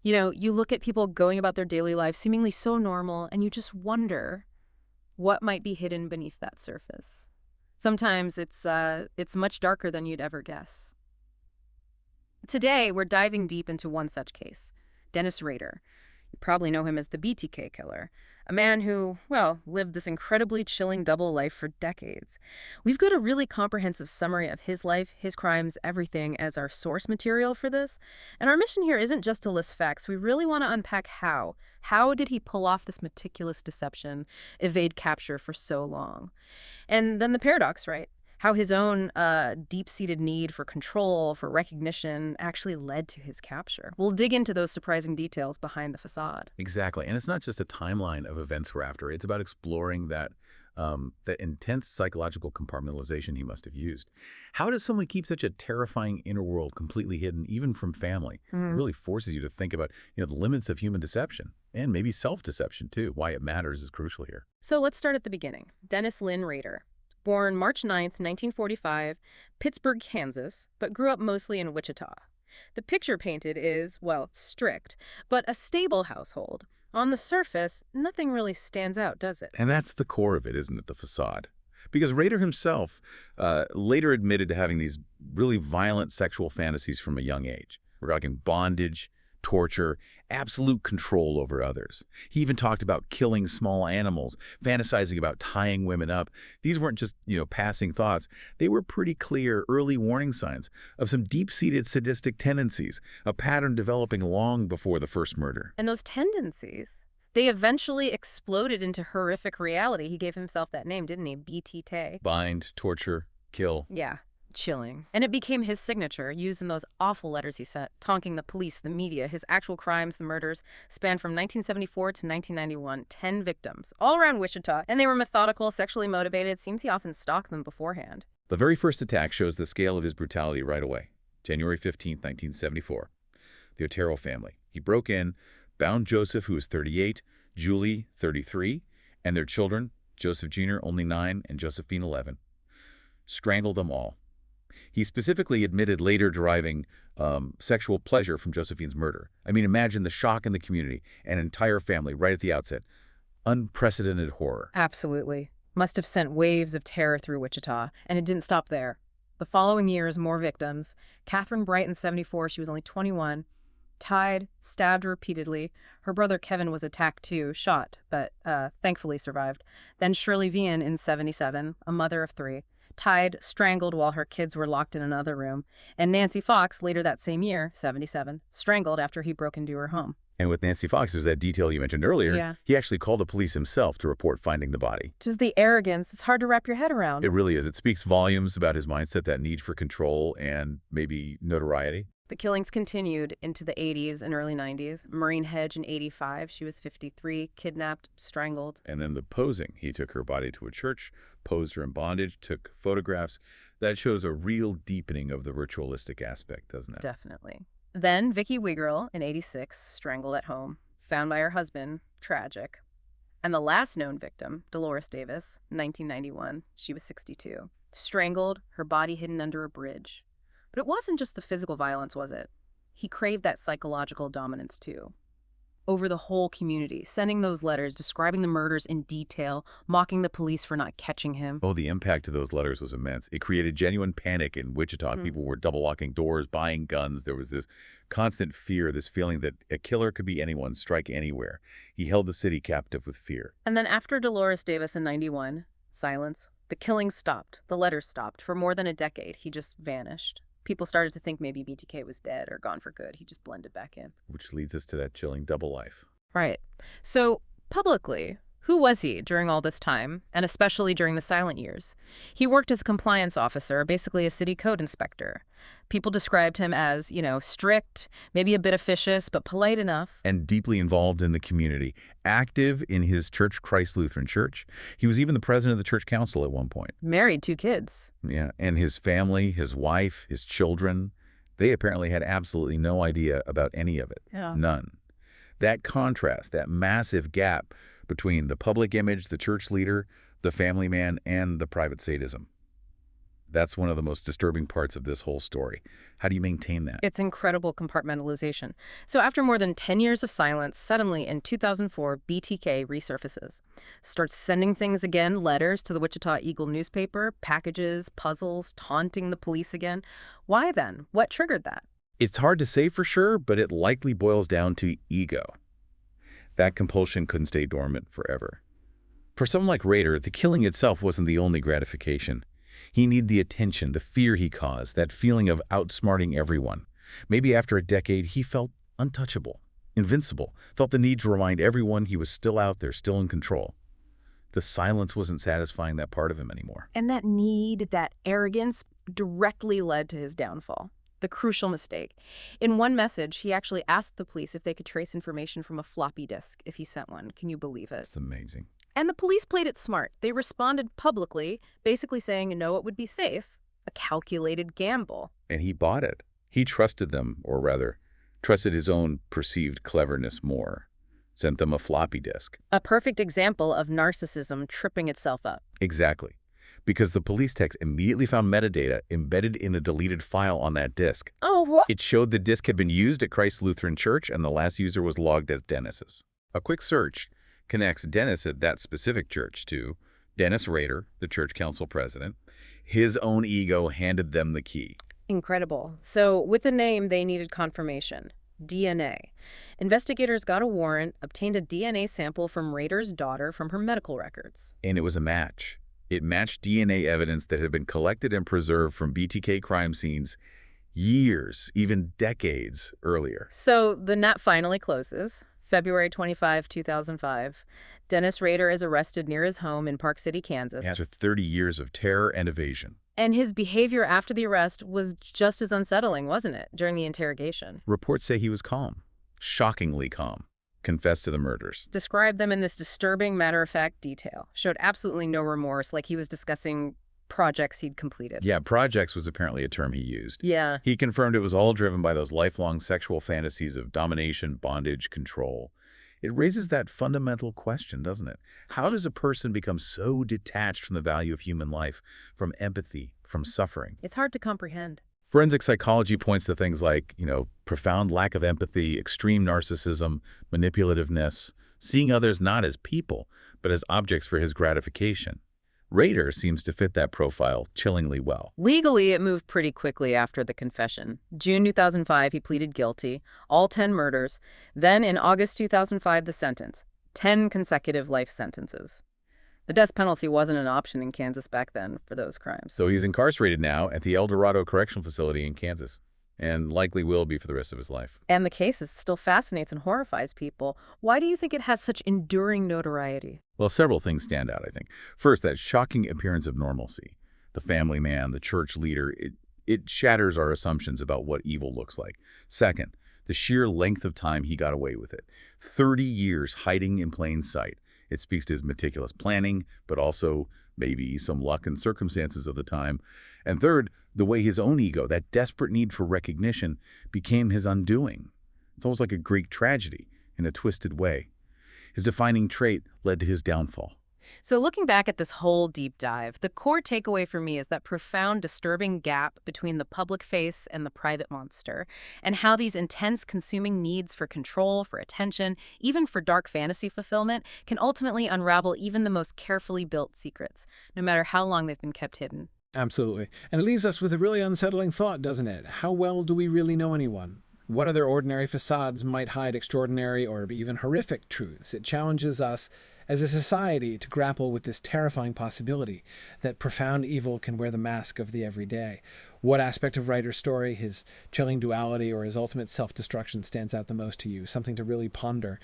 You know, you look at people going about their daily lives seemingly so normal, and you just wonder what might be hidden beneath that surface. Sometimes it's much darker than you'd ever guess. Today, we're diving deep into one such case, Dennis Rader. You probably know him as the BTK killer, a man who, well, lived this incredibly chilling double life for decades. We've got a really comprehensive summary of his life, his crimes, everything as our source material for this. And our mission here isn't just to list facts. We really want to unpack how. How did he pull off this meticulous deception, evade capture for so long? And then the paradox, right? How his own deep-seated need for control, for recognition, actually led to his capture. We'll dig into those surprising details behind the facade. Exactly. And it's not just a timeline of events we're after. It's about exploring that intense psychological compartmentalization he must have used. How does someone keep such a terrifying inner world completely hidden, even from family? It really forces you to think about, the limits of human deception and maybe self-deception, too. Why it matters is crucial here. So let's start at the beginning. Dennis Lynn Rader. Born March 9th, 1945, Pittsburgh, Kansas, but grew up mostly in Wichita. The picture painted is, well, strict, but a stable household. On the surface, nothing really stands out, does it? And that's the core of it, isn't it? The facade. Because Rader himself later admitted to having these really violent sexual fantasies from a young age. We're talking bondage, torture, absolute control over others. He even talked about killing small animals, fantasizing about tying women up. These weren't just, passing thoughts. They were pretty clear early warning signs of some deep-seated sadistic tendencies, a pattern developing long before the first murder. And those tendencies, they eventually exploded into horrific reality. He gave himself that name, didn't he? BTK. Bind, torture, kill. Yeah. Chilling. And it became his signature, used in those awful letters he sent, taunting the police, the media. His actual crimes, the murders, spanned from 1974 to 1991, 10 victims, all around Wichita. And they were methodical, sexually motivated. Seems he often stalked them beforehand. The very first attack shows the scale of his brutality right away. January 15, 1974. The Otero family. He broke in, bound Joseph, who was 38, Julie, 33, and their children, Joseph Jr., only 9, and Josephine, 11. Strangled them all. He specifically admitted later deriving sexual pleasure from Josephine's murder. I mean, imagine the shock in the community, an entire family right at the outset. Unprecedented horror. Absolutely. Must have sent waves of terror through Wichita, and it didn't stop there. The following years, more victims. Catherine Brighton, 74, she was only 21, tied, stabbed repeatedly. Her brother Kevin was attacked too, shot, but thankfully survived. Then Shirley Vian in 77, a mother of 3. Tied, strangled while her kids were locked in another room. And Nancy Fox, later that same year, 77, strangled after he broke into her home. And with Nancy Fox, there's that detail you mentioned earlier. Yeah. He actually called the police himself to report finding the body. Just the arrogance. It's hard to wrap your head around. It really is. It speaks volumes about his mindset, that need for control and maybe notoriety. The killings continued into the 80s and early 90s. Maureen Hedge in 85, she was 53, kidnapped, strangled. And then the posing. He took her body to a church, posed her in bondage, took photographs. That shows a real deepening of the ritualistic aspect, doesn't it? Definitely. Then Vicki Wiggerl in 86, strangled at home, found by her husband, tragic. And the last known victim, Dolores Davis, 1991, she was 62, strangled, her body hidden under a bridge. But it wasn't just the physical violence, was it? He craved that psychological dominance, too. Over the whole community, sending those letters, describing the murders in detail, mocking the police for not catching him. Oh, the impact of those letters was immense. It created genuine panic in Wichita. People were double-locking doors, buying guns. There was this constant fear, this feeling that a killer could be anyone, strike anywhere. He held the city captive with fear. And then after Dolores Davis in 91, silence. The killings stopped. The letters stopped. For more than a decade, he just vanished. People started to think maybe BTK was dead or gone for good. He just blended back in. Which leads us to that chilling double life. Right. So, publicly, who was he during all this time, and especially during the silent years? He worked as a compliance officer, basically a city code inspector. People described him as, strict, maybe a bit officious, but polite enough. And deeply involved in the community, active in his church, Christ Lutheran Church. He was even the president of the church council at one point. Married 2 kids. Yeah, and his family, his wife, his children, they apparently had absolutely no idea about any of it. Yeah. None. That contrast, that massive gap between the public image, the church leader, the family man, and the private sadism. That's one of the most disturbing parts of this whole story. How do you maintain that? It's incredible compartmentalization. So after more than 10 years of silence, suddenly in 2004, BTK resurfaces. Starts sending things again, letters to the Wichita Eagle newspaper, packages, puzzles, taunting the police again. Why then? What triggered that? It's hard to say for sure, but it likely boils down to ego. That compulsion couldn't stay dormant forever. For someone like Rader, the killing itself wasn't the only gratification. He needed the attention, the fear he caused, that feeling of outsmarting everyone. Maybe after a decade, he felt untouchable, invincible, felt the need to remind everyone he was still out there, still in control. The silence wasn't satisfying that part of him anymore. And that need, that arrogance, directly led to his downfall. The crucial mistake. In one message, he actually asked the police if they could trace information from a floppy disk if he sent one. Can you believe it? That's amazing. And the police played it smart. They responded publicly, basically saying, no, it would be safe. A calculated gamble. And he bought it. He trusted them, or rather, trusted his own perceived cleverness more. Sent them a floppy disk. A perfect example of narcissism tripping itself up. Exactly. Because the police text immediately found metadata embedded in a deleted file on that disk. Oh, what? It showed the disk had been used at Christ Lutheran Church, and the last user was logged as Dennis's. A quick search connects Dennis at that specific church to Dennis Rader, the church council president. His own ego handed them the key. Incredible. So with the name, they needed confirmation. DNA. Investigators got a warrant, obtained a DNA sample from Rader's daughter from her medical records. And it was a match. It matched DNA evidence that had been collected and preserved from BTK crime scenes years, even decades earlier. So the net finally closes. February 25, 2005. Dennis Rader is arrested near his home in Park City, Kansas. After 30 years of terror and evasion. And his behavior after the arrest was just as unsettling, wasn't it, during the interrogation? Reports say he was calm, shockingly calm, confessed to the murders. Described them in this disturbing, matter-of-fact detail. Showed absolutely no remorse, like he was discussing projects he'd completed. Yeah, projects was apparently a term he used. Yeah. He confirmed it was all driven by those lifelong sexual fantasies of domination, bondage, control. It raises that fundamental question, doesn't it? How does a person become so detached from the value of human life, from empathy, from suffering? It's hard to comprehend. Forensic psychology points to things like, profound lack of empathy, extreme narcissism, manipulativeness, seeing others not as people, but as objects for his gratification. Rader seems to fit that profile chillingly well. Legally, it moved pretty quickly after the confession. June 2005, he pleaded guilty, all 10 murders. Then in August 2005, the sentence, 10 consecutive life sentences. The death penalty wasn't an option in Kansas back then for those crimes. So he's incarcerated now at the El Dorado Correctional Facility in Kansas, and likely will be for the rest of his life. And the case still fascinates and horrifies people. Why do you think it has such enduring notoriety? Well, several things stand out, I think. First, that shocking appearance of normalcy. The family man, the church leader, it shatters our assumptions about what evil looks like. Second, the sheer length of time he got away with it. 30 years hiding in plain sight. It speaks to his meticulous planning, but also maybe some luck and circumstances of the time. And third, the way his own ego, that desperate need for recognition, became his undoing. It's almost like a Greek tragedy in a twisted way. His defining trait led to his downfall. So looking back at this whole deep dive, the core takeaway for me is that profound, disturbing gap between the public face and the private monster, and how these intense, consuming needs for control, for attention, even for dark fantasy fulfillment, can ultimately unravel even the most carefully built secrets, no matter how long they've been kept hidden. Absolutely. And it leaves us with a really unsettling thought, doesn't it? How well do we really know anyone? What other ordinary facades might hide extraordinary or even horrific truths? It challenges us as a society to grapple with this terrifying possibility that profound evil can wear the mask of the everyday. What aspect of Rader's story, his chilling duality or his ultimate self-destruction stands out the most to you? Something to really ponder.